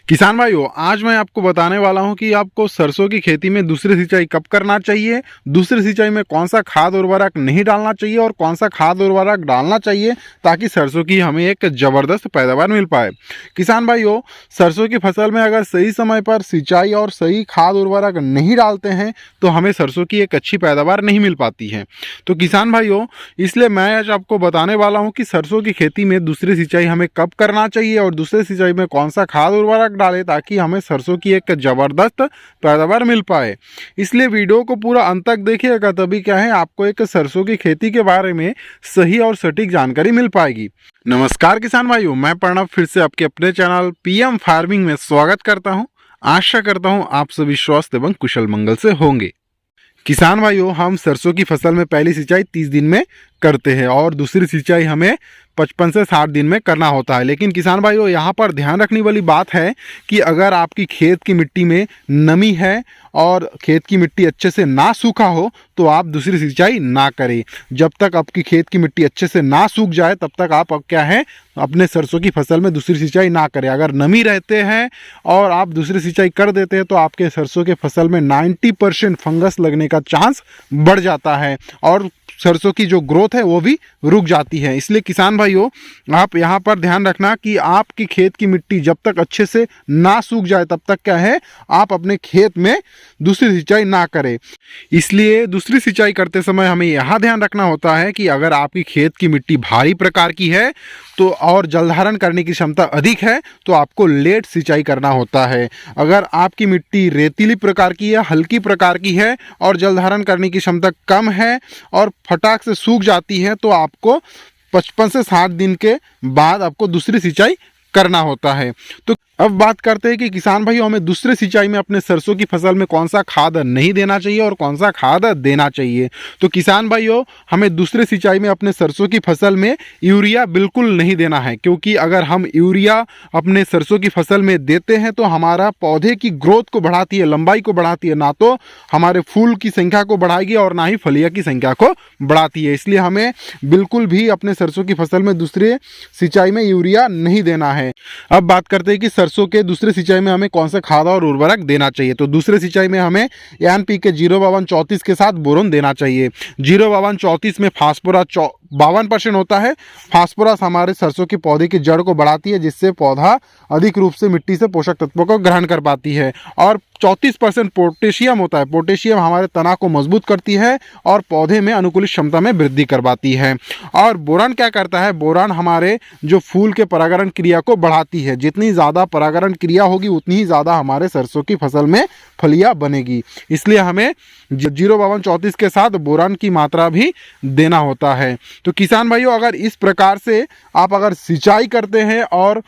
किसान भाइयों, आज मैं आपको बताने वाला हूं कि आपको सरसों की खेती में दूसरी सिंचाई कब करना चाहिए, दूसरी सिंचाई में कौन सा खाद उर्वरक नहीं डालना चाहिए और कौन सा खाद उर्वरक डालना चाहिए ताकि सरसों की हमें एक ज़बरदस्त पैदावार मिल पाए। किसान भाइयों, सरसों की फसल में अगर सही समय पर सिंचाई और सही खाद उर्वरक नहीं डालते हैं तो हमें सरसों की एक अच्छी पैदावार नहीं मिल पाती है। तो किसान भाइयों, इसलिए मैं आज आपको बताने वाला हूँ कि सरसों की खेती में दूसरी सिंचाई हमें कब करना चाहिए और दूसरी सिंचाई में कौन सा खाद उर्वरक डालें ताकि हमें सरसों की एक ज़बरदस्त पैदावार मिल पाए। इसलिए वीडियो को पूरा अंत तक देखिएगा, तभी क्या है आपको एक सरसों की खेती के बारे में सही और सटीक जानकारी मिल पाएगी। नमस्कार किसान भाइयों, मैं प्रणव फिर से आपके अपने चैनल पीएम फार्मिंग में स्वागत करता हूं। आशा करता हूं आप सभी स्वस्थ एवं कुशल मंगल से होंगे। किसान भाइयों, हम सरसों की फसल में पहली सिंचाई 30 दिन में करते हैं और दूसरी सिंचाई हमें 55 से 60 दिन में करना होता है। लेकिन किसान भाइयों, यहाँ पर ध्यान रखने वाली बात है कि अगर आपकी खेत की मिट्टी में नमी है और खेत की मिट्टी अच्छे से ना सूखा हो तो आप दूसरी सिंचाई ना करें। जब तक आपकी खेत की मिट्टी अच्छे से ना सूख जाए तब तक आप क्या है अपने सरसों की फसल में दूसरी सिंचाई ना करें। अगर नमी रहते हैं और आप दूसरी सिंचाई कर देते हैं तो आपके सरसों के फसल में 90% फंगस लगने का चांस बढ़ जाता है और सरसों की जो ग्रोथ है वो भी रुक जाती है। इसलिए किसान भाइयों, आप यहाँ पर ध्यान रखना कि आपकी खेत की मिट्टी जब तक अच्छे से ना सूख जाए तब तक क्या है आप अपने खेत में दूसरी सिंचाई ना करें। इसलिए दूसरी सिंचाई करते समय हमें यहाँ ध्यान रखना होता है कि अगर आपकी खेत की मिट्टी भारी प्रकार की है तो और जल धारण करने की क्षमता अधिक है तो आपको लेट सिंचाई करना होता है। अगर आपकी मिट्टी रेतीली प्रकार की है, हल्की प्रकार की है और जल धारण करने की क्षमता कम है और फटाक से सूख जाती है तो आपको 55 से 60 दिन के बाद आपको दूसरी सिंचाई करना होता है। तो अब बात करते हैं कि किसान भाइयों, हमें दूसरे सिंचाई में अपने सरसों की फसल में कौन सा खाद नहीं देना चाहिए और कौन सा खाद देना चाहिए। तो किसान भाइयों, हमें दूसरे सिंचाई में अपने सरसों की फसल में यूरिया बिल्कुल नहीं देना है, क्योंकि अगर हम यूरिया अपने सरसों की फसल में देते हैं तो हमारा पौधे की ग्रोथ को बढ़ाती है, लंबाई को बढ़ाती है, ना तो हमारे फूल की संख्या को बढ़ाएगी और ना ही फलिया की संख्या को बढ़ाती है। इसलिए हमें बिल्कुल भी अपने सरसों की फसल में दूसरे सिंचाई में यूरिया नहीं देना है। अब बात करते हैं कि सरसों के दूसरे सिंचाई में हमें कौन सा खाद और उर्वरक देना चाहिए। तो दूसरे सिंचाई में हमें NPK 05234 के साथ बोरोन देना चाहिए। 05234 में फास्फोरस 52% होता है। फास्फोरस हमारे सरसों के पौधे की जड़ को बढ़ाती है, जिससे पौधा अधिक रूप से मिट्टी से पोषक तत्वों को ग्रहण कर पाती है। और 34% पोटेशियम होता है। पोटेशियम हमारे तना को मजबूत करती है और पौधे में अनुकूलित क्षमता में वृद्धि करवाती है। और बोरान क्या करता है, बोरान हमारे जो फूल के परागण क्रिया को बढ़ाती है। जितनी ज़्यादा परागण क्रिया होगी उतनी ही ज़्यादा हमारे सरसों की फसल में फलियां बनेगी। इसलिए हमें 05234 के साथ बोरान की मात्रा भी देना होता है। तो किसान भाइयों, अगर इस प्रकार से आप अगर सिंचाई करते हैं और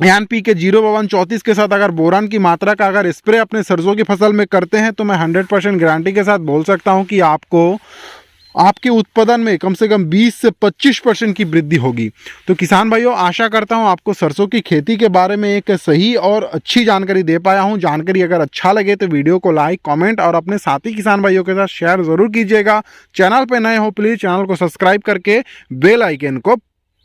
NPK 05234 के साथ अगर बोरान की मात्रा का अगर स्प्रे अपने सरसों की फसल में करते हैं तो मैं 100% गारंटी के साथ बोल सकता हूं कि आपको आपके उत्पादन में कम से कम 20 से 25% की वृद्धि होगी। तो किसान भाइयों, आशा करता हूं आपको सरसों की खेती के बारे में एक सही और अच्छी जानकारी दे पाया हूं। जानकारी अगर अच्छा लगे तो वीडियो को लाइक, कमेंट और अपने साथी किसान भाइयों के साथ शेयर ज़रूर कीजिएगा। चैनल पर नए हो प्लीज़ चैनल को सब्सक्राइब करके बेल आइकन को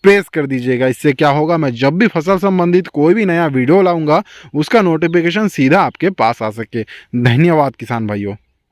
प्रेस कर दीजिएगा। इससे क्या होगा, मैं जब भी फसल संबंधित कोई भी नया वीडियो लाऊंगा उसका नोटिफिकेशन सीधा आपके पास आ सके। धन्यवाद किसान भाइयों।